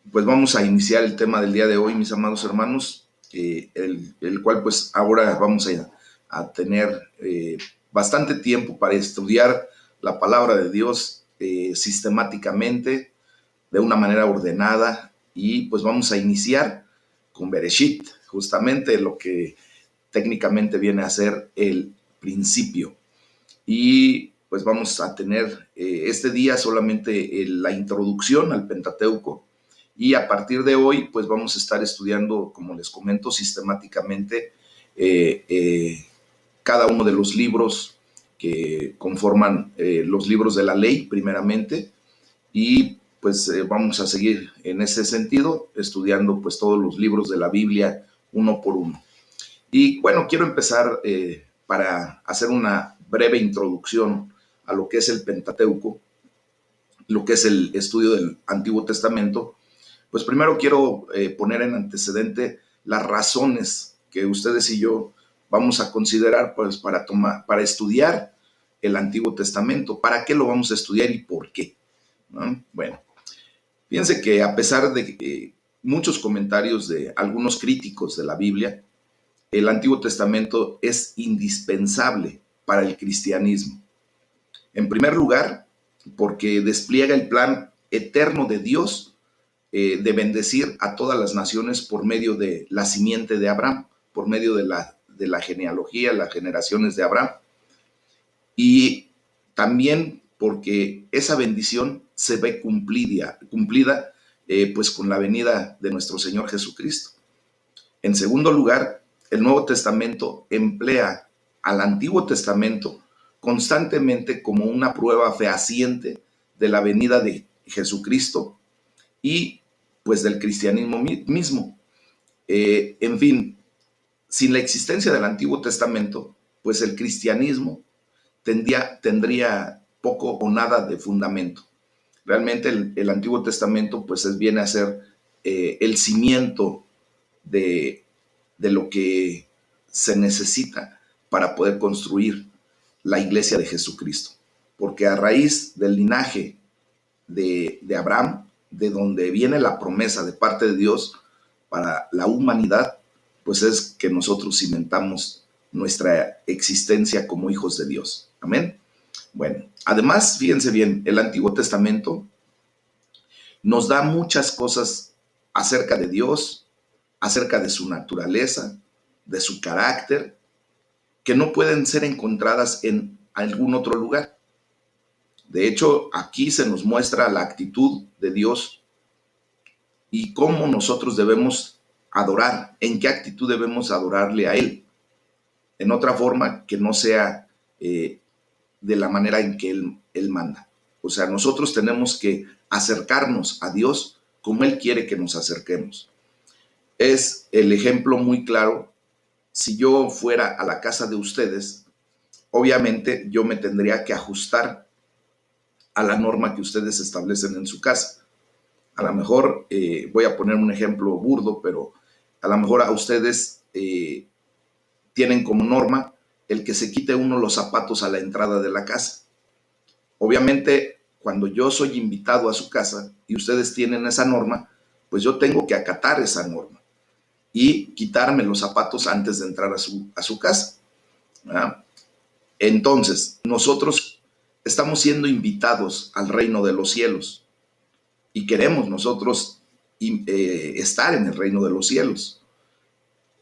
Pues vamos a iniciar el tema del día de hoy, mis amados hermanos, el cual pues ahora vamos a tener bastante tiempo para estudiar la palabra de Dios sistemáticamente, de una manera ordenada, y pues vamos a iniciar con Bereshit, justamente lo que técnicamente viene a ser el principio. Y pues vamos a tener este día solamente la introducción al Pentateuco, y a partir de hoy pues vamos a estar estudiando, como les comento, sistemáticamente eh, eh, cada uno de los libros que conforman los libros de la ley primeramente, y pues vamos a seguir en ese sentido estudiando pues todos los libros de la Biblia uno por uno. Y bueno, quiero empezar para hacer una breve introducción a lo que es el Pentateuco, lo que es el estudio del Antiguo Testamento. Pues primero quiero poner en antecedente las razones que ustedes y yo vamos a considerar pues para estudiar el Antiguo Testamento. ¿Para qué lo vamos a estudiar y por qué? ¿No? Bueno, fíjense que a pesar de muchos comentarios de algunos críticos de la Biblia, el Antiguo Testamento es indispensable para el cristianismo. En primer lugar, porque despliega el plan eterno de Dios de bendecir a todas las naciones por medio de la simiente de Abraham, por medio de la genealogía, las generaciones de Abraham. Y también porque esa bendición se ve cumplida pues con la venida de nuestro Señor Jesucristo. En segundo lugar, el Nuevo Testamento emplea al Antiguo Testamento constantemente como una prueba fehaciente de la venida de Jesucristo y pues del cristianismo mismo. En fin, sin la existencia del Antiguo Testamento, pues el cristianismo tendría poco o nada de fundamento. Realmente el Antiguo Testamento pues viene a ser el cimiento de, de lo que se necesita para poder construir la iglesia de Jesucristo. Porque a raíz del linaje de Abraham, de donde viene la promesa de parte de Dios para la humanidad, pues es que nosotros cimentamos nuestra existencia como hijos de Dios. Amén. Bueno, además, fíjense bien, el Antiguo Testamento nos da muchas cosas acerca de Dios, acerca de su naturaleza, de su carácter, que no pueden ser encontradas en algún otro lugar. De hecho, aquí se nos muestra la actitud de Dios y cómo nosotros debemos adorar, en qué actitud debemos adorarle a Él, en otra forma que no sea de la manera en que él manda. O sea, nosotros tenemos que acercarnos a Dios como Él quiere que nos acerquemos. Es el ejemplo muy claro. Si yo fuera a la casa de ustedes, obviamente yo me tendría que ajustar a la norma que ustedes establecen en su casa. A lo mejor, voy a poner un ejemplo burdo, pero a lo mejor a ustedes tienen como norma el que se quite uno los zapatos a la entrada de la casa. Obviamente, cuando yo soy invitado a su casa y ustedes tienen esa norma, pues yo tengo que acatar esa norma y quitarme los zapatos antes de entrar a su casa. ¿Verdad? Entonces, nosotros estamos siendo invitados al reino de los cielos y queremos nosotros estar en el reino de los cielos,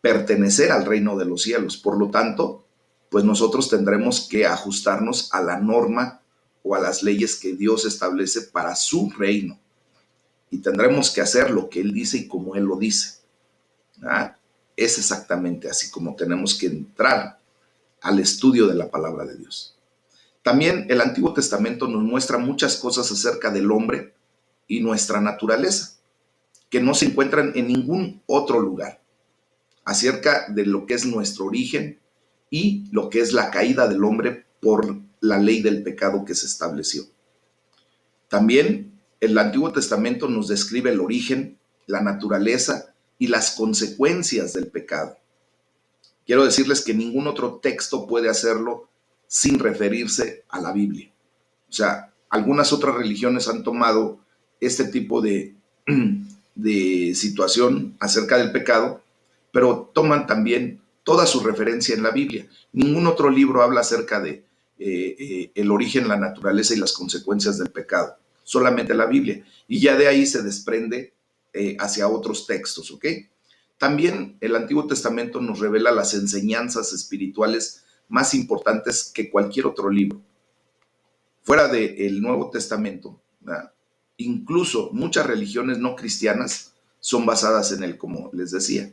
pertenecer al reino de los cielos. Por lo tanto, pues nosotros tendremos que ajustarnos a la norma o a las leyes que Dios establece para su reino. Y tendremos que hacer lo que Él dice y como Él lo dice. ¿Ah? Es exactamente así como tenemos que entrar al estudio de la palabra de Dios. También el Antiguo Testamento nos muestra muchas cosas acerca del hombre y nuestra naturaleza, que no se encuentran en ningún otro lugar, acerca de lo que es nuestro origen y lo que es la caída del hombre por la ley del pecado que se estableció. También el Antiguo Testamento nos describe el origen, la naturaleza y las consecuencias del pecado. Quiero decirles que ningún otro texto puede hacerlo sin referirse a la Biblia. O sea, algunas otras religiones han tomado este tipo de situación acerca del pecado, pero toman también toda su referencia en la Biblia. Ningún otro libro habla acerca de el origen, la naturaleza y las consecuencias del pecado, solamente la Biblia. Y ya de ahí se desprende hacia otros textos, ¿ok? También el Antiguo Testamento nos revela las enseñanzas espirituales más importantes que cualquier otro libro. Fuera del Nuevo Testamento, ¿verdad? Incluso muchas religiones no cristianas son basadas en él, como les decía.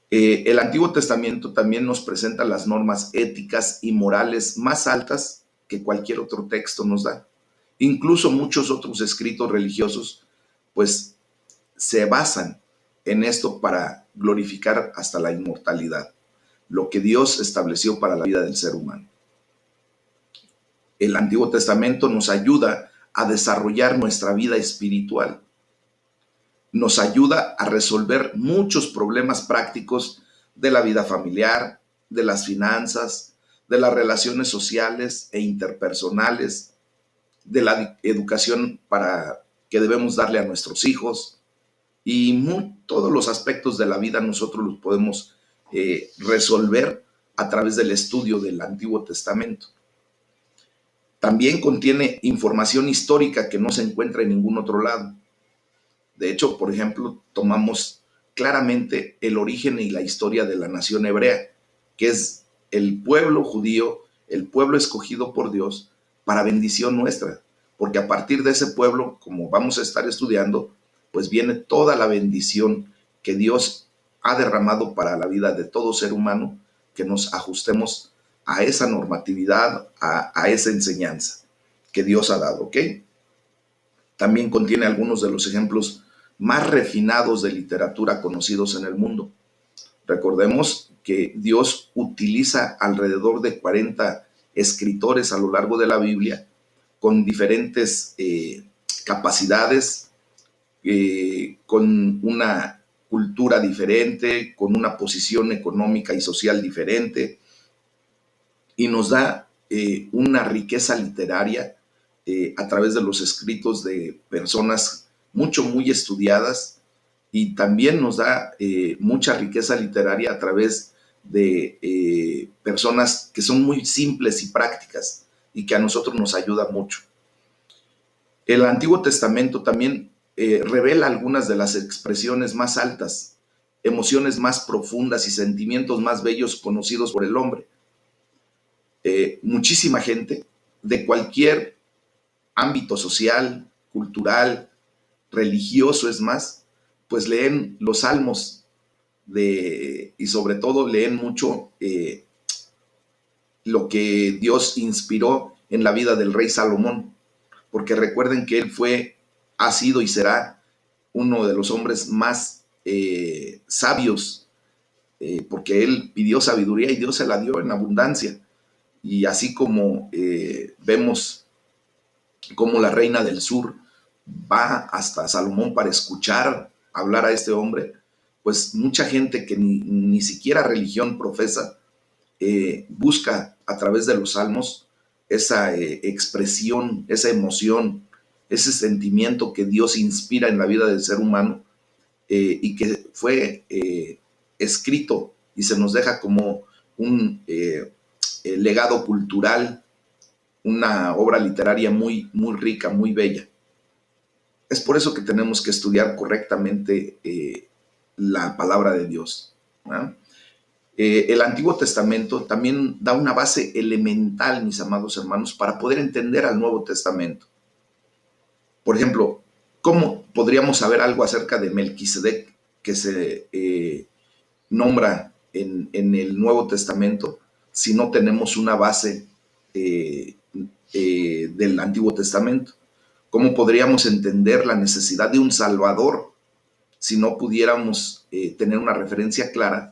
El Antiguo Testamento también nos presenta las normas éticas y morales más altas que cualquier otro texto nos da. Incluso muchos otros escritos religiosos, pues, se basan en esto para glorificar hasta la inmortalidad, lo que Dios estableció para la vida del ser humano. El Antiguo Testamento nos ayuda a desarrollar nuestra vida espiritual. Nos ayuda a resolver muchos problemas prácticos de la vida familiar, de las finanzas, de las relaciones sociales e interpersonales, de la educación que debemos darle a nuestros hijos, y todos los aspectos de la vida nosotros los podemos resolver a través del estudio del Antiguo Testamento. También contiene información histórica que no se encuentra en ningún otro lado. De hecho, por ejemplo, tomamos claramente el origen y la historia de la nación hebrea, que es el pueblo judío, el pueblo escogido por Dios para bendición nuestra, porque a partir de ese pueblo, como vamos a estar estudiando, pues viene toda la bendición que Dios ha derramado para la vida de todo ser humano, que nos ajustemos a esa normatividad, a esa enseñanza que Dios ha dado, ¿ok? También contiene algunos de los ejemplos más refinados de literatura conocidos en el mundo. Recordemos que Dios utiliza alrededor de 40 escritores a lo largo de la Biblia con diferentes capacidades, con una cultura diferente, con una posición económica y social diferente, y nos da una riqueza literaria a través de los escritos de personas muy estudiadas, y también nos da mucha riqueza literaria a través de personas que son muy simples y prácticas y que a nosotros nos ayuda mucho. El Antiguo Testamento también revela algunas de las expresiones más altas, emociones más profundas y sentimientos más bellos conocidos por el hombre. Muchísima gente de cualquier ámbito social, cultural, religioso, es más, pues leen los salmos y sobre todo leen mucho lo que Dios inspiró en la vida del rey Salomón, porque recuerden que él ha sido y será uno de los hombres más sabios, porque él pidió sabiduría y Dios se la dio en abundancia. Y así como vemos cómo la reina del sur va hasta Salomón para escuchar hablar a este hombre, pues mucha gente que ni siquiera religión profesa busca a través de los salmos esa expresión, esa emoción, ese sentimiento que Dios inspira en la vida del ser humano y que fue escrito y se nos deja como un legado cultural, una obra literaria muy rica, muy bella. Es por eso que tenemos que estudiar correctamente la palabra de Dios, ¿no? El Antiguo Testamento también da una base elemental, mis amados hermanos, para poder entender al Nuevo Testamento. Por ejemplo, ¿cómo podríamos saber algo acerca de Melquisedec que se nombra en el Nuevo Testamento si no tenemos una base del Antiguo Testamento? ¿Cómo podríamos entender la necesidad de un Salvador si no pudiéramos tener una referencia clara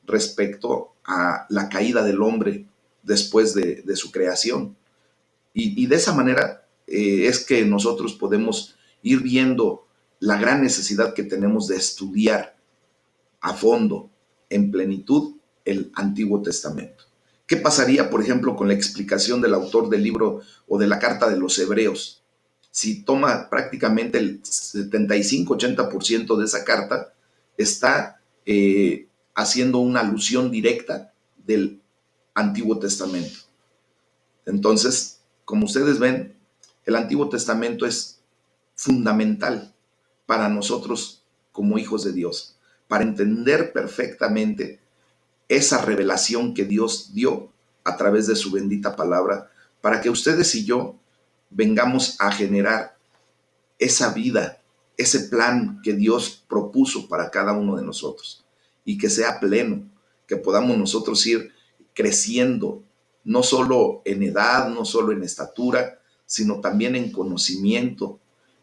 respecto a la caída del hombre después de su creación? Y de esa manera es que nosotros podemos ir viendo la gran necesidad que tenemos de estudiar a fondo, en plenitud, el Antiguo Testamento. ¿Qué pasaría, por ejemplo, con la explicación del autor del libro o de la carta de los Hebreos si toma prácticamente el 75-80% de esa carta, está haciendo una alusión directa del Antiguo Testamento. Entonces, como ustedes ven, el Antiguo Testamento es fundamental para nosotros como hijos de Dios, para entender perfectamente esa revelación que Dios dio a través de su bendita palabra, para que ustedes y yo vengamos a generar esa vida, ese plan que Dios propuso para cada uno de nosotros y que sea pleno, que podamos nosotros ir creciendo, no solo en edad, no solo en estatura, sino también en conocimiento.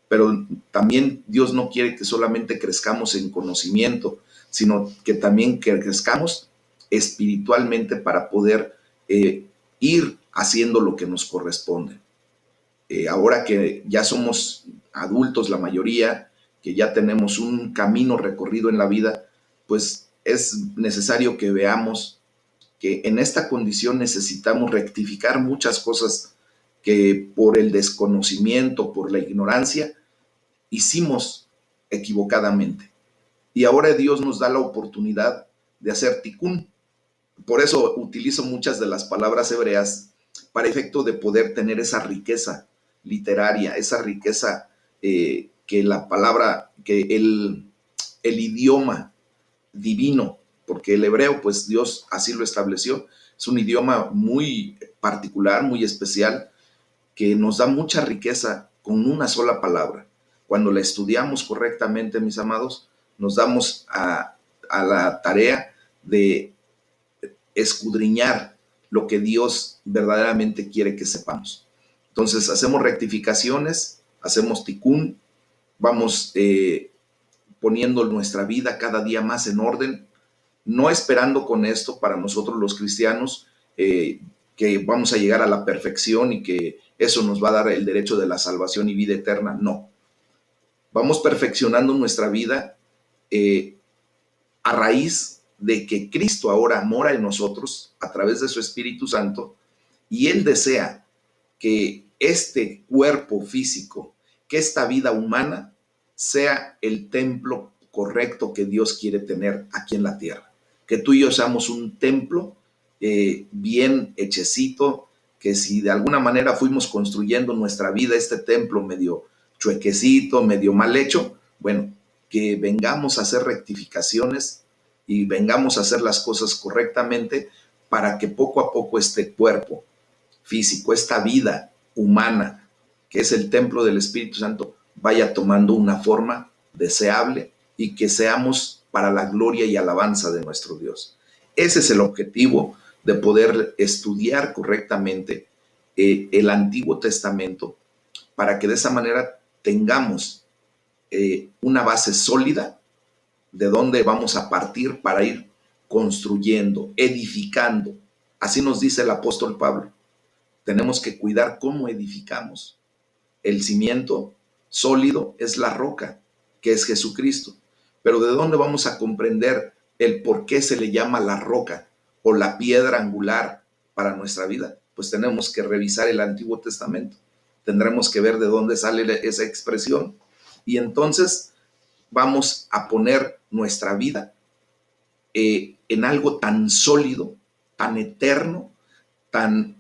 Pero también Dios no quiere que solamente crezcamos en conocimiento, sino que también crezcamos espiritualmente para poder ir haciendo lo que nos corresponde. Ahora que ya somos adultos la mayoría, que ya tenemos un camino recorrido en la vida, pues es necesario que veamos que en esta condición necesitamos rectificar muchas cosas que por el desconocimiento, por la ignorancia, hicimos equivocadamente. Y ahora Dios nos da la oportunidad de hacer tikkun. Por eso utilizo muchas de las palabras hebreas para efecto de poder tener esa riqueza literaria, esa riqueza que la palabra, que el idioma divino, porque el hebreo, pues Dios así lo estableció, es un idioma muy particular, muy especial, que nos da mucha riqueza con una sola palabra. Cuando la estudiamos correctamente, mis amados, nos damos a la tarea de escudriñar lo que Dios verdaderamente quiere que sepamos. Entonces, hacemos rectificaciones, hacemos tikkun, vamos poniendo nuestra vida cada día más en orden, no esperando con esto para nosotros los cristianos que vamos a llegar a la perfección y que eso nos va a dar el derecho de la salvación y vida eterna. No. Vamos perfeccionando nuestra vida a raíz de que Cristo ahora mora en nosotros a través de su Espíritu Santo y Él desea que este cuerpo físico, que esta vida humana sea el templo correcto que Dios quiere tener aquí en la tierra. Que tú y yo seamos un templo bien hechecito, que si de alguna manera fuimos construyendo nuestra vida, este templo medio chuequecito, medio mal hecho, bueno, que vengamos a hacer rectificaciones y vengamos a hacer las cosas correctamente para que poco a poco este cuerpo físico, esta vida humana, que es el templo del Espíritu Santo, vaya tomando una forma deseable y que seamos para la gloria y alabanza de nuestro Dios. Ese es el objetivo de poder estudiar correctamente el Antiguo Testamento para que de esa manera tengamos una base sólida de donde vamos a partir para ir construyendo, edificando. Así nos dice el apóstol Pablo. Tenemos que cuidar cómo edificamos. El cimiento sólido es la roca, que es Jesucristo. Pero ¿de dónde vamos a comprender el por qué se le llama la roca o la piedra angular para nuestra vida? Pues tenemos que revisar el Antiguo Testamento. Tendremos que ver de dónde sale esa expresión. Y entonces vamos a poner nuestra vida en algo tan sólido, tan eterno, tan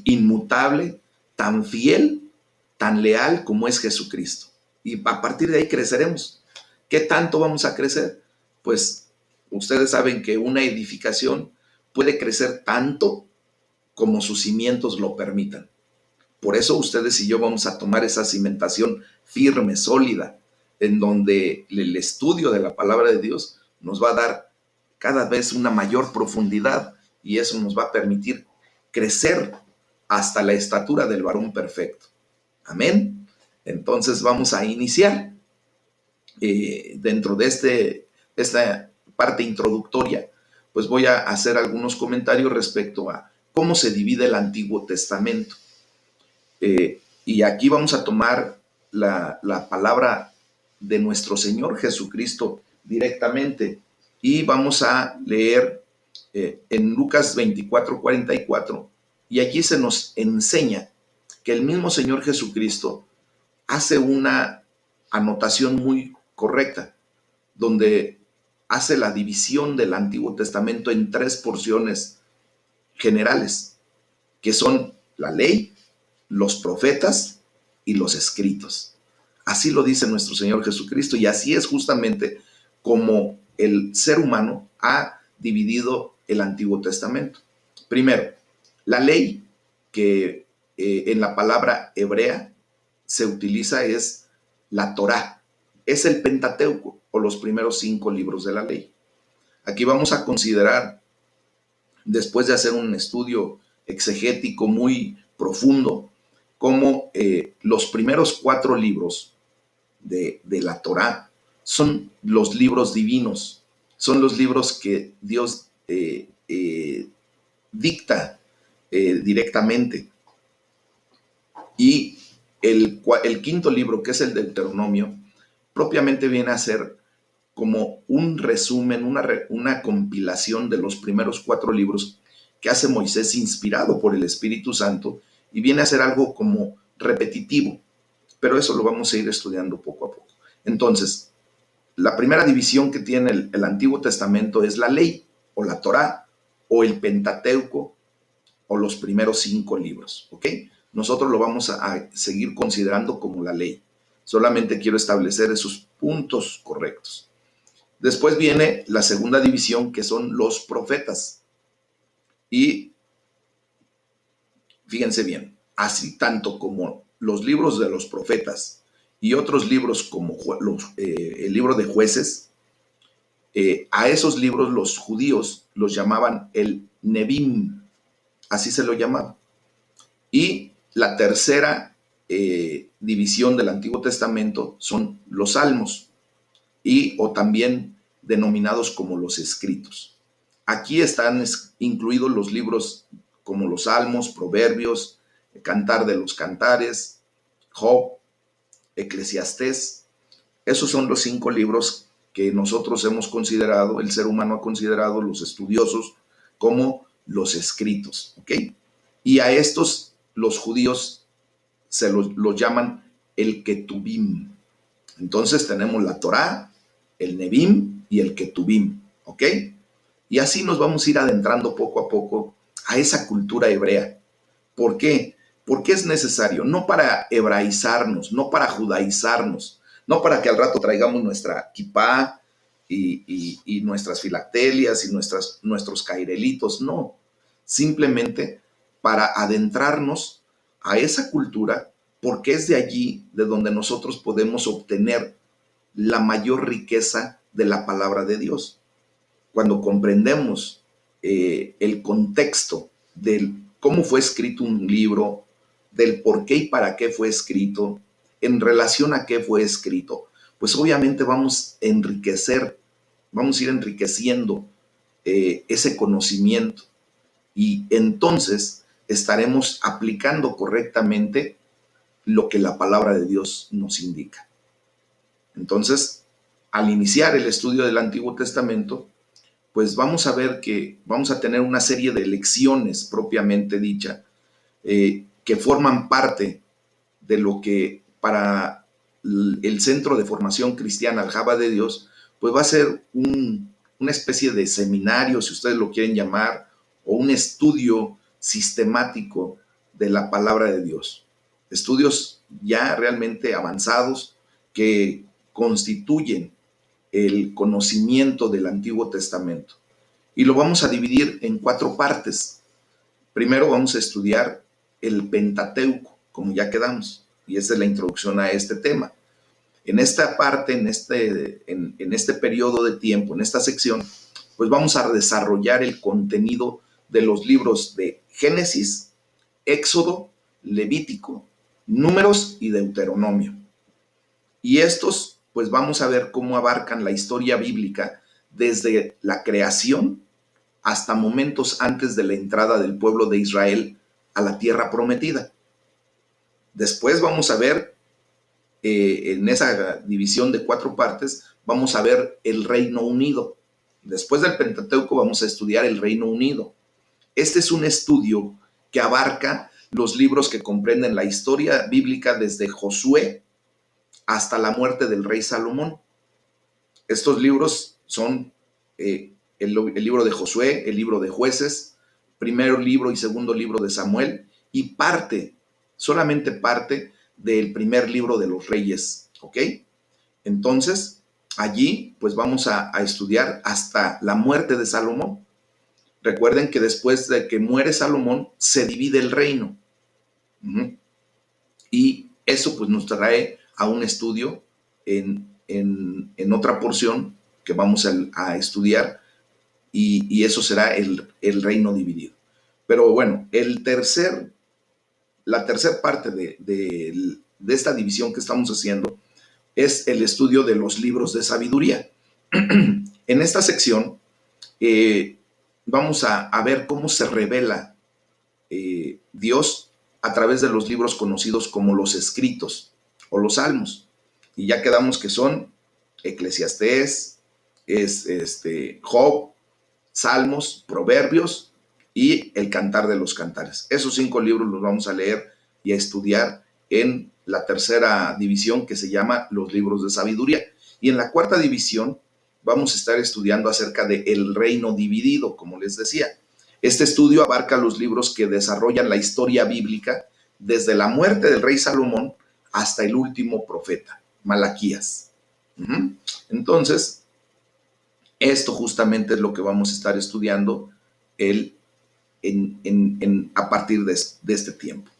inmutable, tan fiel, tan leal como es Jesucristo. Y a partir de ahí creceremos. ¿Qué tanto vamos a crecer? Pues ustedes saben que una edificación puede crecer tanto como sus cimientos lo permitan. Por eso ustedes y yo vamos a tomar esa cimentación firme, sólida, en donde el estudio de la palabra de Dios nos va a dar cada vez una mayor profundidad y eso nos va a permitir crecer hasta la estatura del varón perfecto. Amén. Entonces vamos a iniciar dentro de esta parte introductoria, pues voy a hacer algunos comentarios respecto a cómo se divide el Antiguo Testamento. Y aquí vamos a tomar la palabra de nuestro Señor Jesucristo directamente y vamos a leer en Lucas 24:44 y allí se nos enseña que el mismo Señor Jesucristo hace una anotación muy correcta, donde hace la división del Antiguo Testamento en tres porciones generales, que son la ley, los profetas y los escritos. Así lo dice nuestro Señor Jesucristo, y así es justamente como el ser humano ha dividido el Antiguo Testamento. Primero, la ley, que en la palabra hebrea se utiliza, es la Torá, es el Pentateuco o los primeros 5 libros de la ley. Aquí vamos a considerar, después de hacer un estudio exegético muy profundo, cómo los primeros 4 libros de la Torá son los libros divinos, son los libros que Dios dicta directamente. Y el quinto libro, que es el Deuteronomio, propiamente viene a ser como un resumen, una compilación de los primeros 4 libros que hace Moisés inspirado por el Espíritu Santo, y viene a ser algo como repetitivo, pero eso lo vamos a ir estudiando poco a poco. Entonces, la primera división que tiene el Antiguo Testamento es la ley, o la Torá, o el Pentateuco, o los primeros 5 libros, ¿ok? Nosotros lo vamos a seguir considerando como la ley. Solamente quiero establecer esos puntos correctos. Después viene la segunda división, que son los profetas. Y fíjense bien, así tanto como los libros de los profetas y otros libros como el libro de Jueces, a esos libros los judíos los llamaban el Nebim, así se lo llamaba. Y la tercera división del Antiguo Testamento son los salmos, o también denominados como los escritos. Aquí están incluidos los libros como los Salmos, Proverbios, Cantar de los Cantares, Job, Eclesiastés. Esos son los 5 libros que nosotros hemos considerado, el ser humano ha considerado, los estudiosos, como los escritos, ¿ok? Y a estos los judíos se los llaman el Ketubim. Entonces tenemos la Torá, el Nebim y el Ketubim, ¿ok? Y así nos vamos a ir adentrando poco a poco a esa cultura hebrea. ¿Por qué? Porque es necesario, no para hebraizarnos, no para judaizarnos, no para que al rato traigamos nuestra kipá y nuestras filactelias y nuestros cairelitos, no. Simplemente para adentrarnos a esa cultura, porque es de allí de donde nosotros podemos obtener la mayor riqueza de la palabra de Dios. Cuando comprendemos el contexto del cómo fue escrito un libro, del por qué y para qué fue escrito, en relación a qué fue escrito, pues obviamente vamos a enriquecer, vamos a ir enriqueciendo ese conocimiento, y entonces estaremos aplicando correctamente lo que la palabra de Dios nos indica. Entonces, al iniciar el estudio del Antiguo Testamento, pues vamos a ver que vamos a tener una serie de lecciones propiamente dicha, que forman parte de lo que para el Centro de Formación Cristiana Aljaba de Dios, pues va a ser una especie de seminario, si ustedes lo quieren llamar, o un estudio sistemático de la palabra de Dios. Estudios ya realmente avanzados que constituyen el conocimiento del Antiguo Testamento. Y lo vamos a dividir en 4 partes. Primero vamos a estudiar el Pentateuco, como ya quedamos, y esa es la introducción a este tema. En esta parte, en este periodo de tiempo, en esta sección, pues vamos a desarrollar el contenido de los libros de Génesis, Éxodo, Levítico, Números y Deuteronomio. Y estos, pues vamos a ver cómo abarcan la historia bíblica desde la creación hasta momentos antes de la entrada del pueblo de Israel a la tierra prometida. Después vamos a ver, en esa división de 4 partes, vamos a ver el Reino Unido. Después del Pentateuco vamos a estudiar el Reino Unido. Este es un estudio que abarca los libros que comprenden la historia bíblica desde Josué hasta la muerte del rey Salomón. Estos libros son el libro de Josué, el libro de Jueces, primer libro y segundo libro de Samuel, y solamente parte del primer libro de los Reyes, ¿ok? Entonces, allí pues vamos a estudiar hasta la muerte de Salomón. Recuerden que después de que muere Salomón, se divide el reino. Y eso pues nos trae a un estudio en otra porción que vamos a estudiar, y eso será el reino dividido. Pero bueno, la tercera parte de esta división que estamos haciendo es el estudio de los libros de sabiduría. En esta sección vamos a ver cómo se revela Dios a través de los libros conocidos como los escritos o los salmos. Y ya quedamos que son Eclesiastés, Job, Salmos, Proverbios y el Cantar de los Cantares. Esos 5 libros los vamos a leer y a estudiar en la tercera división, que se llama los libros de sabiduría. Y en la cuarta división vamos a estar estudiando acerca del reino dividido, como les decía. Este estudio abarca los libros que desarrollan la historia bíblica desde la muerte del rey Salomón hasta el último profeta, Malaquías. Entonces, esto justamente es lo que vamos a estar estudiando a partir de este tiempo.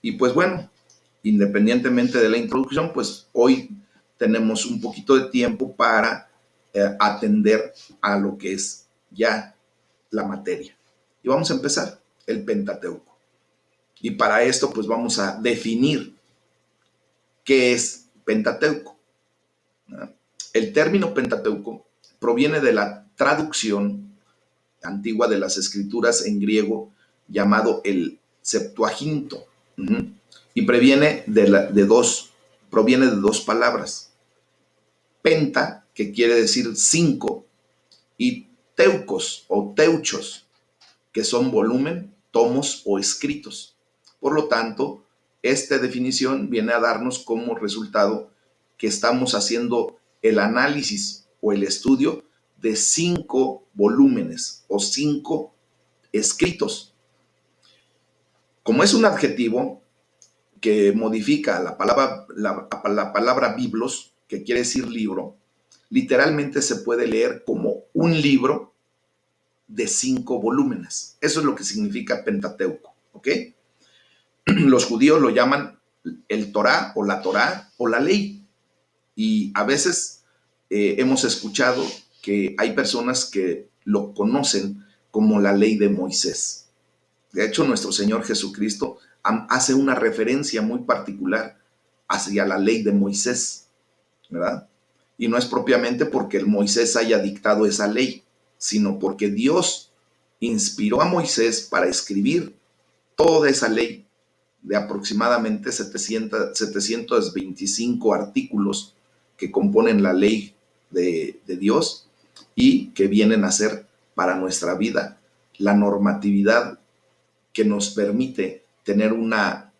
Y pues bueno, independientemente de la introducción, pues hoy tenemos un poquito de tiempo para atender a lo que es ya la materia. Y vamos a empezar el Pentateuco. Y para esto pues vamos a definir qué es Pentateuco. El término Pentateuco proviene de la traducción antigua de las escrituras en griego llamado el Septuaginto. Y proviene de dos palabras. Penta, que quiere decir 5, y teucos o teuchos, que son volumen, tomos o escritos. Por lo tanto, esta definición viene a darnos como resultado que estamos haciendo el análisis o el estudio de 5 volúmenes o 5 escritos. Como es un adjetivo que modifica la palabra biblos, que quiere decir libro, literalmente se puede leer como un libro de 5 volúmenes. Eso es lo que significa Pentateuco, ¿ok? Los judíos lo llaman el Torá o la ley. Y a veces hemos escuchado que hay personas que lo conocen como la ley de Moisés. De hecho, nuestro Señor Jesucristo hace una referencia muy particular hacia la ley de Moisés, ¿verdad? Y no es propiamente porque el Moisés haya dictado esa ley, sino porque Dios inspiró a Moisés para escribir toda esa ley de aproximadamente 725 artículos que componen la ley de Dios y que vienen a ser para nuestra vida la normatividad que nos permite tener una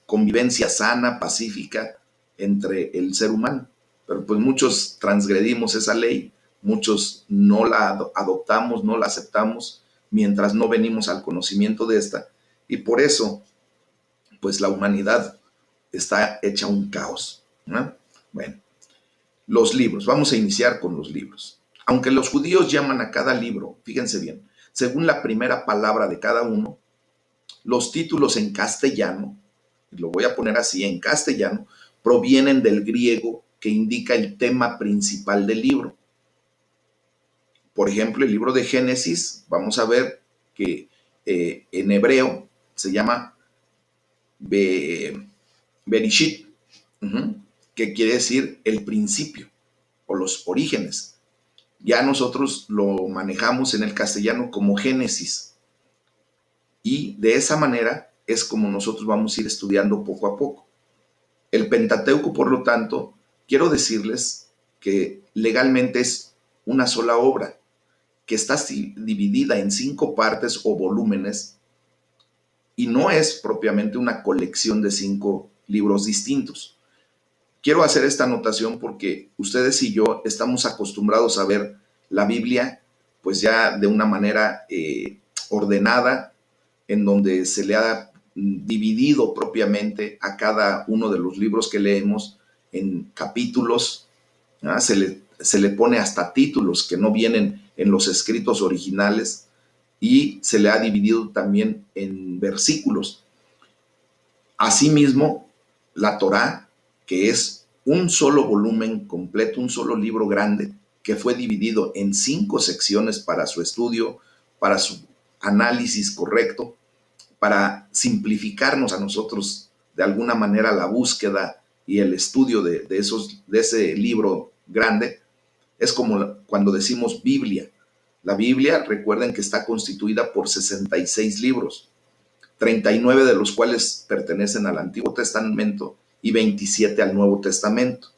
convivencia sana, pacífica entre el ser humano. Pero pues muchos transgredimos esa ley, muchos no la adoptamos, no la aceptamos, mientras no venimos al conocimiento de esta. Y por eso, pues la humanidad está hecha un caos, ¿no? Bueno, los libros. Vamos a iniciar con los libros. Aunque los judíos llaman a cada libro, fíjense bien, según la primera palabra de cada uno, los títulos en castellano, lo voy a poner así, en castellano, provienen del griego que indica el tema principal del libro. Por ejemplo, el libro de Génesis, vamos a ver que en hebreo se llama Bereshit, que quiere decir el principio o los orígenes. Ya nosotros lo manejamos en el castellano como Génesis. Y de esa manera es como nosotros vamos a ir estudiando poco a poco. El Pentateuco, por lo tanto, quiero decirles que legalmente es una sola obra que está dividida en 5 partes o volúmenes y no es propiamente una colección de 5 libros distintos. Quiero hacer esta anotación porque ustedes y yo estamos acostumbrados a ver la Biblia pues ya de una manera ordenada, en donde se le ha dividido propiamente a cada uno de los libros que leemos en capítulos, ¿no? Se le pone hasta títulos que no vienen en los escritos originales y se le ha dividido también en versículos. Asimismo, la Torá, que es un solo volumen completo, un solo libro grande, que fue dividido en 5 secciones para su estudio, para su análisis correcto, para simplificarnos a nosotros de alguna manera la búsqueda y el estudio de ese libro grande. Es como cuando decimos Biblia. La Biblia, recuerden que está constituida por 66 libros, 39 de los cuales pertenecen al Antiguo Testamento y 27 al Nuevo Testamento.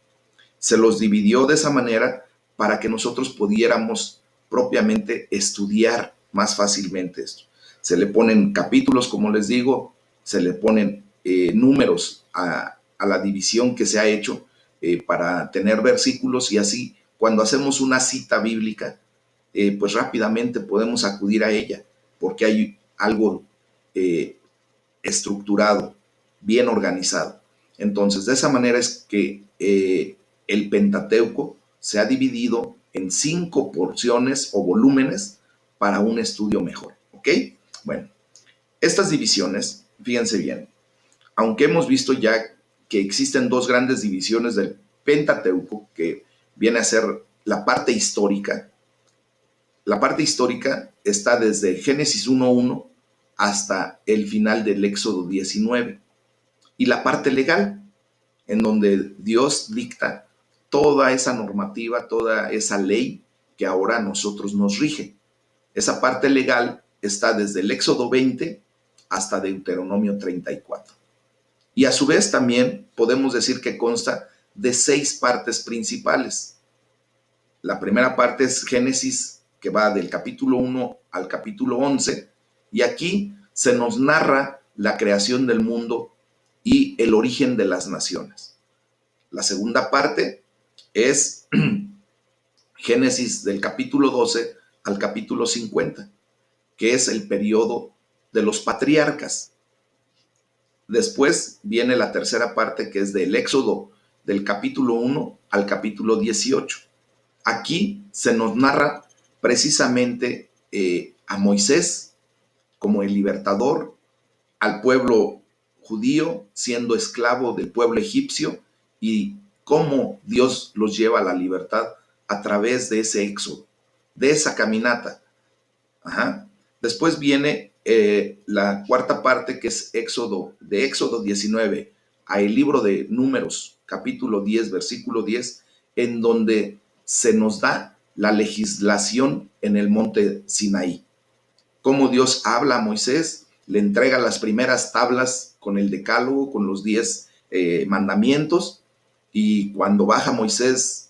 Se los dividió de esa manera para que nosotros pudiéramos propiamente estudiar más fácilmente esto. Se le ponen capítulos, como les digo, se le ponen números a la división que se ha hecho para tener versículos, y así cuando hacemos una cita bíblica, pues rápidamente podemos acudir a ella porque hay algo eh, estructurado, bien organizado. Entonces, de esa manera es que el Pentateuco se ha dividido en 5 porciones o volúmenes para un estudio mejor. ¿Ok? Bueno, estas divisiones, fíjense bien, aunque hemos visto ya que existen 2 grandes divisiones del Pentateuco, que viene a ser la parte histórica está desde Génesis 1:1 hasta el final del Éxodo 19. Y la parte legal, en donde Dios dicta toda esa normativa, toda esa ley que ahora a nosotros nos rige. Esa parte legal está desde el Éxodo 20 hasta Deuteronomio 34. Y a su vez también podemos decir que consta de 6 partes principales. La primera parte es Génesis, que va del capítulo 1 al capítulo 11, y aquí se nos narra la creación del mundo y el origen de las naciones. La segunda parte es Génesis del capítulo 12 al capítulo 50, que es el periodo de los patriarcas. Después viene la tercera parte, que es del Éxodo del capítulo 1 al capítulo 18. Aquí se nos narra precisamente a Moisés como el libertador, al pueblo judío siendo esclavo del pueblo egipcio, y cómo Dios los lleva a la libertad a través de ese éxodo, de esa caminata. Ajá. Después viene la cuarta parte, que es de Éxodo 19 a el libro de Números, capítulo 10, versículo 10, en donde se nos da la legislación en el monte Sinaí. Cómo Dios habla a Moisés, le entrega las primeras tablas con el decálogo, con los 10 mandamientos, y cuando baja Moisés,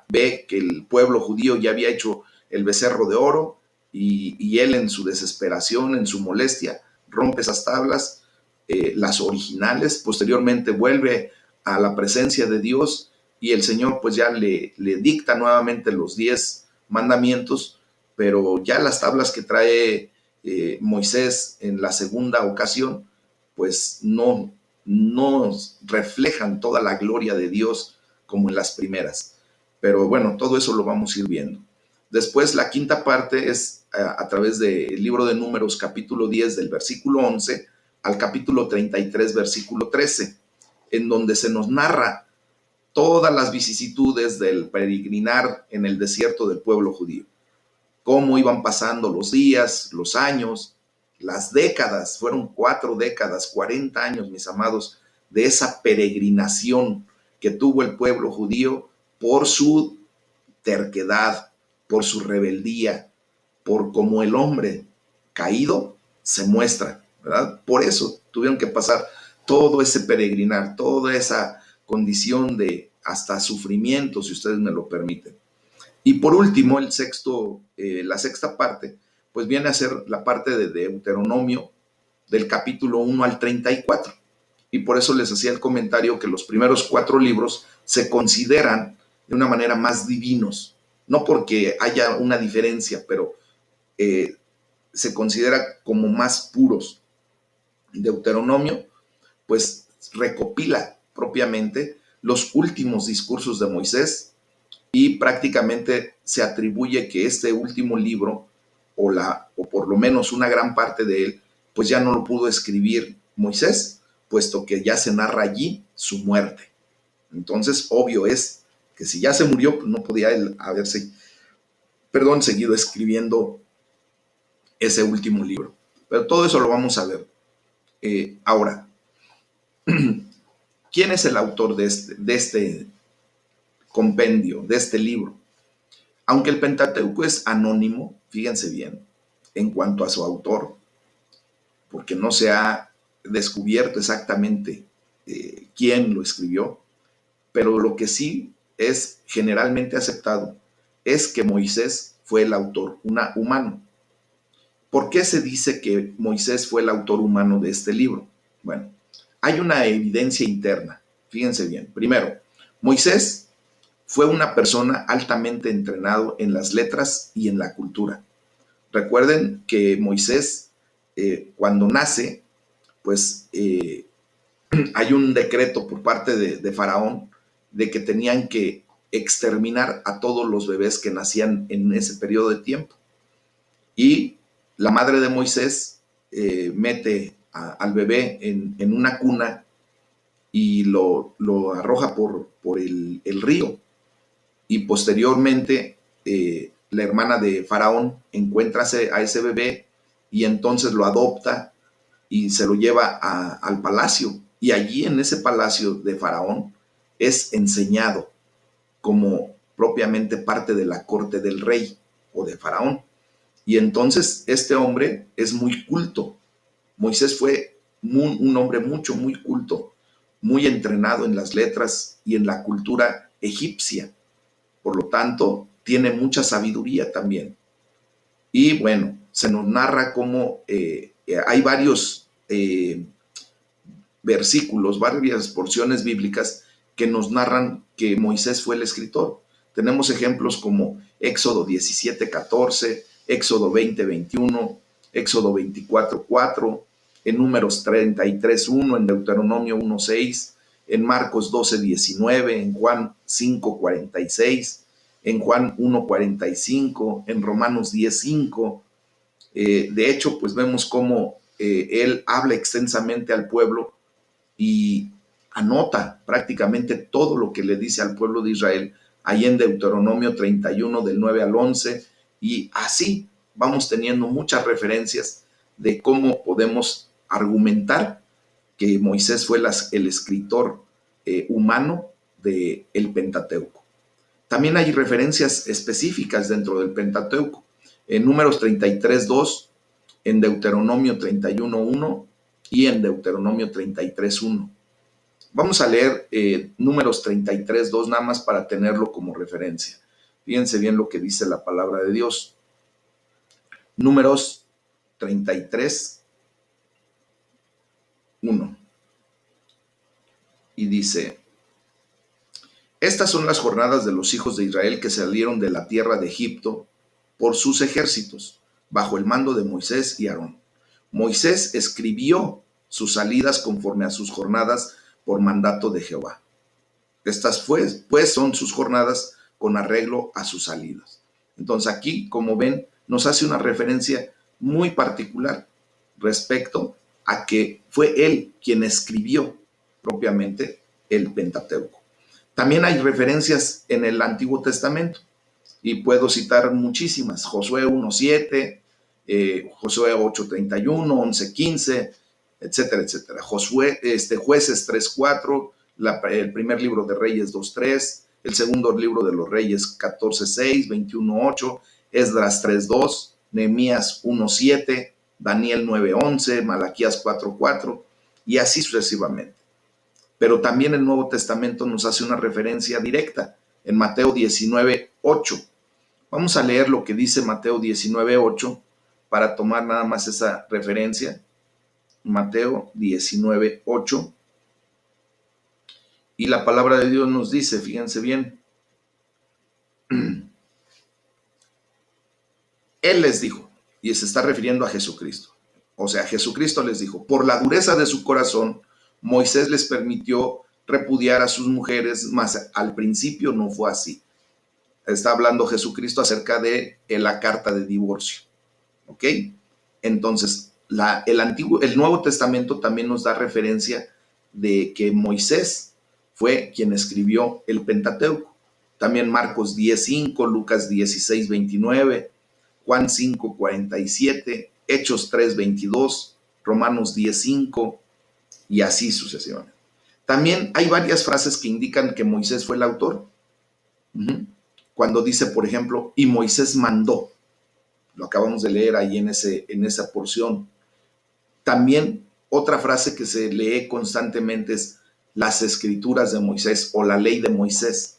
ve que el pueblo judío ya había hecho el becerro de oro, y él, en su desesperación, en su molestia, rompe esas tablas, las originales. Posteriormente vuelve a la presencia de Dios y el Señor pues ya le dicta nuevamente los 10 mandamientos, pero ya las tablas que trae Moisés en la segunda ocasión pues no reflejan toda la gloria de Dios como en las primeras. Pero bueno, todo eso lo vamos a ir viendo. Después, la quinta parte es a través del libro de Números, capítulo 10, del versículo 11 al capítulo 33, versículo 13, en donde se nos narra todas las vicisitudes del peregrinar en el desierto del pueblo judío. Cómo iban pasando los días, los años, las décadas. Fueron 4 décadas, 40 años, mis amados, de esa peregrinación que tuvo el pueblo judío por su terquedad, por su rebeldía, por cómo el hombre caído se muestra, ¿verdad? Por eso tuvieron que pasar todo ese peregrinar, toda esa condición de hasta sufrimiento, si ustedes me lo permiten. Y por último, la sexta parte, pues viene a ser la parte de Deuteronomio, del capítulo 1 al 34. Y por eso les hacía el comentario que los primeros 4 libros se consideran de una manera más divinos. No porque haya una diferencia, pero se considera como más puros. Deuteronomio, pues recopila propiamente los últimos discursos de Moisés y prácticamente se atribuye que este último libro, o por lo menos una gran parte de él, pues ya no lo pudo escribir Moisés, puesto que ya se narra allí su muerte. Entonces, obvio es que si ya se murió, pues no podía él haberse, seguido escribiendo ese último libro. Pero todo eso lo vamos a ver. Ahora, ¿quién es el autor de este compendio, de este libro? Aunque el Pentateuco es anónimo, fíjense bien, en cuanto a su autor, porque no se ha descubierto exactamente quién lo escribió, pero lo que sí es generalmente aceptado es que Moisés fue el autor humano. ¿Por qué se dice que Moisés fue el autor humano de este libro? Bueno, hay una evidencia interna. Fíjense bien. Primero, Moisés fue una persona altamente entrenado en las letras y en la cultura. Recuerden que Moisés, cuando nace, pues hay un decreto por parte de Faraón de que tenían que exterminar a todos los bebés que nacían en ese periodo de tiempo. Y la madre de Moisés mete al bebé en una cuna y lo arroja por el río. Y posteriormente la hermana de Faraón encuentra a ese bebé y entonces lo adopta y se lo lleva al palacio. Y allí en ese palacio de Faraón es enseñado como propiamente parte de la corte del rey o de Faraón. Y entonces este hombre es muy culto. Moisés fue un hombre muy culto, muy entrenado en las letras y en la cultura egipcia. Por lo tanto, tiene mucha sabiduría también. Y bueno, se nos narra cómo hay varios versículos, varias porciones bíblicas que nos narran que Moisés fue el escritor. Tenemos ejemplos como Éxodo 17:14, Éxodo 20:21, Éxodo 24:4, en Números 33:1, en Deuteronomio 1:6, en Marcos 12:19, en Juan 5:46, en Juan 1:45, en Romanos 10:5. De hecho, pues vemos cómo él habla extensamente al pueblo y anota prácticamente todo lo que le dice al pueblo de Israel ahí en Deuteronomio 31 del 9 al 11, y así vamos teniendo muchas referencias de cómo podemos argumentar que Moisés fue el escritor humano del Pentateuco. También hay referencias específicas dentro del Pentateuco. En Números 33:2, en Deuteronomio 31:1 y en Deuteronomio 33:1. Vamos a leer Números 33:2 nada más para tenerlo como referencia. Fíjense bien lo que dice la palabra de Dios. Números 33:1. Y dice: estas son las jornadas de los hijos de Israel que salieron de la tierra de Egipto por sus ejércitos, bajo el mando de Moisés y Aarón. Moisés escribió sus salidas conforme a sus jornadas por mandato de Jehová. Estas pues son sus jornadas con arreglo a sus salidas. Entonces aquí, como ven, nos hace una referencia muy particular respecto a que fue él quien escribió propiamente el Pentateuco. También hay referencias en el Antiguo Testamento y puedo citar muchísimas. Josué 1:7, Josué 8:31, 11:15, etcétera, etcétera. Jueces 3:4, el primer libro de Reyes 2:3, el segundo libro de los Reyes 14:6, 21:8, Esdras 3:2, Nehemías 1:7, Daniel 9:11, Malaquías 4:4 y así sucesivamente. Pero también el Nuevo Testamento nos hace una referencia directa en Mateo 19:8. Vamos a leer lo que dice Mateo 19:8 para tomar nada más esa referencia. Mateo 19:8 Y la palabra de Dios nos dice, fíjense bien, Él les dijo, y se está refiriendo a Jesucristo. O sea, Jesucristo les dijo, por la dureza de su corazón, Moisés les permitió repudiar a sus mujeres, mas al principio no fue así. Está hablando Jesucristo acerca de la carta de divorcio. ¿Ok? Entonces, el Nuevo Testamento también nos da referencia de que Moisés fue quien escribió el Pentateuco. También Marcos 10:5, Lucas 16:29, Juan 5:47, Hechos 3:22, Romanos 10:5 y así sucesivamente. También hay varias frases que indican que Moisés fue el autor. Cuando dice, por ejemplo, y Moisés mandó, lo acabamos de leer ahí en esa porción. También otra frase que se lee constantemente es las escrituras de Moisés o la ley de Moisés.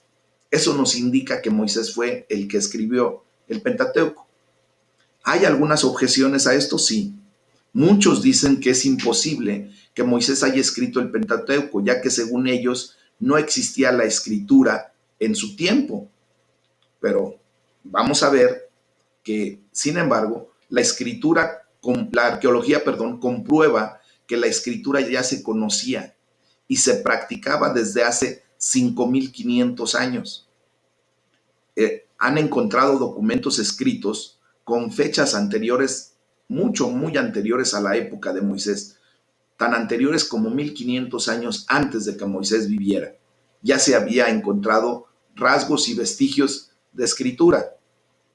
Eso nos indica que Moisés fue el que escribió el Pentateuco. ¿Hay algunas objeciones a esto? Sí. Muchos dicen que es imposible que Moisés haya escrito el Pentateuco, ya que según ellos no existía la escritura en su tiempo. Pero vamos a ver que, sin embargo, la arqueología, comprueba que la escritura ya se conocía y se practicaba desde hace 5.500 años. Han encontrado documentos escritos con fechas anteriores, muy anteriores a la época de Moisés, tan anteriores como 1.500 años antes de que Moisés viviera. Ya se había encontrado rasgos y vestigios de escritura.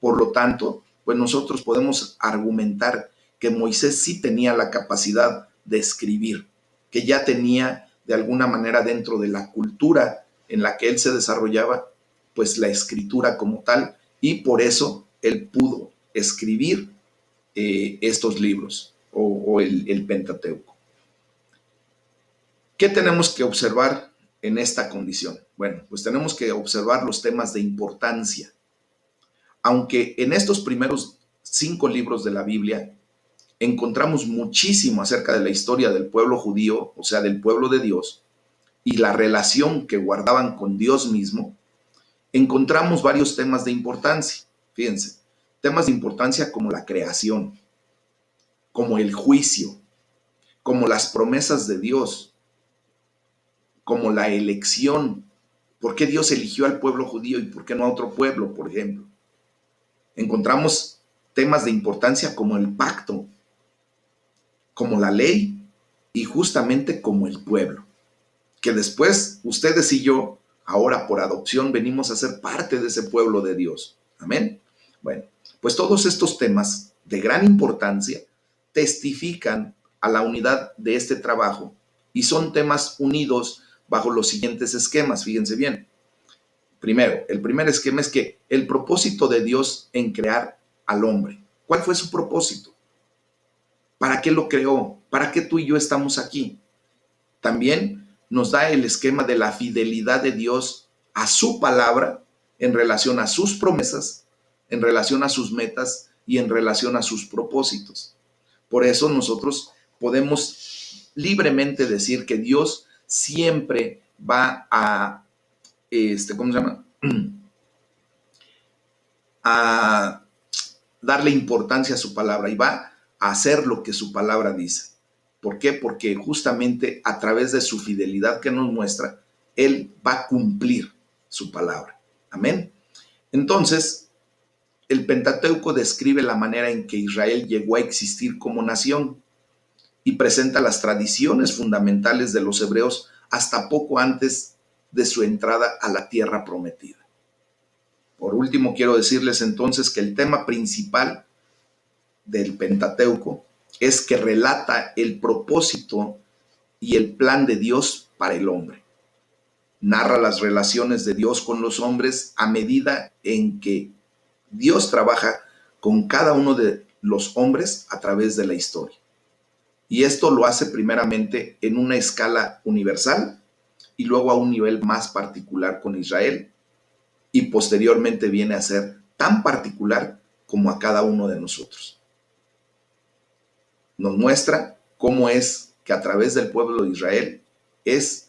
Por lo tanto, pues nosotros podemos argumentar que Moisés sí tenía la capacidad de escribir, que ya tenía de alguna manera dentro de la cultura en la que él se desarrollaba, pues la escritura como tal, y por eso él pudo escribir estos libros o el Pentateuco. ¿Qué tenemos que observar en esta condición? Bueno, pues tenemos que observar los temas de importancia. Aunque en estos primeros 5 libros de la Biblia encontramos muchísimo acerca de la historia del pueblo judío, o sea, del pueblo de Dios, y la relación que guardaban con Dios mismo, encontramos varios temas de importancia. Fíjense, temas de importancia como la creación, como el juicio, como las promesas de Dios, como la elección. ¿Por qué Dios eligió al pueblo judío y por qué no a otro pueblo, por ejemplo? Encontramos temas de importancia como el pacto, como la ley y justamente como el pueblo, que después ustedes y yo, ahora por adopción, venimos a ser parte de ese pueblo de Dios. Amén. Bueno, pues todos estos temas de gran importancia testifican a la unidad de este trabajo y son temas unidos bajo los siguientes esquemas. Fíjense bien. Primero, el primer esquema es que el propósito de Dios en crear al hombre. ¿Cuál fue su propósito? ¿Para qué lo creó? ¿Para qué tú y yo estamos aquí? También nos da el esquema de la fidelidad de Dios a su palabra en relación a sus promesas, en relación a sus metas y en relación a sus propósitos. Por eso nosotros podemos libremente decir que Dios siempre va a, ¿cómo se llama? A darle importancia a su palabra y va a hacer lo que su palabra dice. ¿Por qué? Porque justamente a través de su fidelidad que nos muestra, Él va a cumplir su palabra. Amén. Entonces, el Pentateuco describe la manera en que Israel llegó a existir como nación y presenta las tradiciones fundamentales de los hebreos hasta poco antes de su entrada a la tierra prometida. Por último, quiero decirles entonces que el tema principal del Pentateuco es que relata el propósito y el plan de Dios para el hombre. Narra las relaciones de Dios con los hombres a medida en que Dios trabaja con cada uno de los hombres a través de la historia. Y esto lo hace primeramente en una escala universal y luego a un nivel más particular con Israel, y posteriormente viene a ser tan particular como a cada uno de nosotros. Nos muestra cómo es que a través del pueblo de Israel es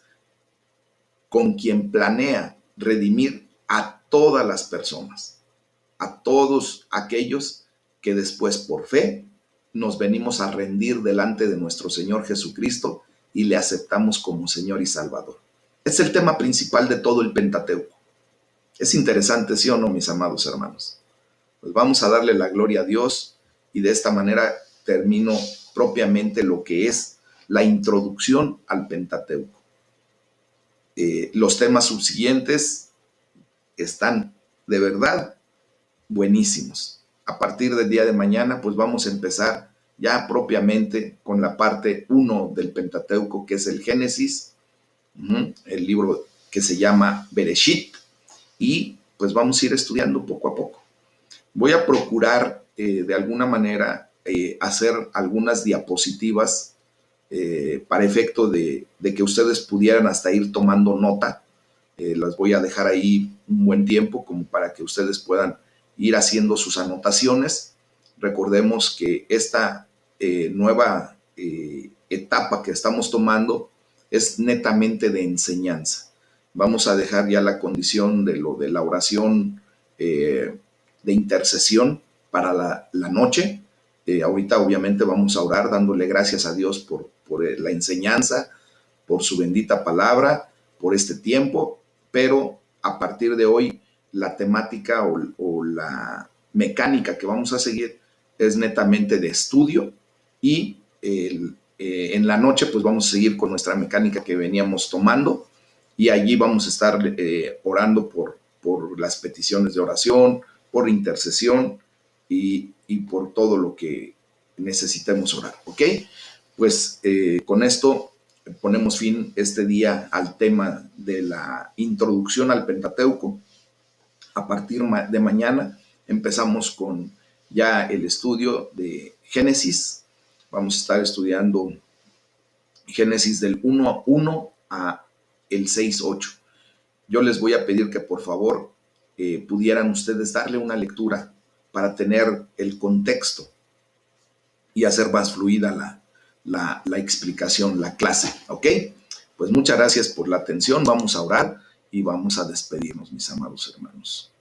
con quien planea redimir a todas las personas, a todos aquellos que después por fe nos venimos a rendir delante de nuestro Señor Jesucristo y le aceptamos como Señor y Salvador. Es el tema principal de todo el Pentateuco. Es interesante, ¿sí o no, mis amados hermanos? Pues vamos a darle la gloria a Dios y de esta manera termino propiamente lo que es la introducción al Pentateuco. Los temas subsiguientes están de verdad buenísimos. A partir del día de mañana, pues vamos a empezar ya propiamente con la parte 1 del Pentateuco, que es el Génesis, el libro que se llama Bereshit, y pues vamos a ir estudiando poco a poco. Voy a procurar de alguna manera hacer algunas diapositivas para efecto de que ustedes pudieran hasta ir tomando nota. Las voy a dejar ahí un buen tiempo como para que ustedes puedan ir haciendo sus anotaciones. Recordemos que esta nueva etapa que estamos tomando es netamente de enseñanza. Vamos a dejar ya la condición de lo de la oración de intercesión para la noche. Ahorita obviamente vamos a orar dándole gracias a Dios por la enseñanza, por su bendita palabra, por este tiempo, pero a partir de hoy la temática o la mecánica que vamos a seguir es netamente de estudio y en la noche pues vamos a seguir con nuestra mecánica que veníamos tomando y allí vamos a estar orando por las peticiones de oración, por intercesión y por todo lo que necesitemos orar, ¿ok? Pues con esto ponemos fin este día al tema de la introducción al Pentateuco. A partir de mañana empezamos con ya el estudio de Génesis. Vamos a estar estudiando Génesis del 1:1 a el 6:8. Yo les voy a pedir que por favor pudieran ustedes darle una lectura para tener el contexto y hacer más fluida la explicación, la clase, ¿ok? Pues muchas gracias por la atención, vamos a orar y vamos a despedirnos, mis amados hermanos.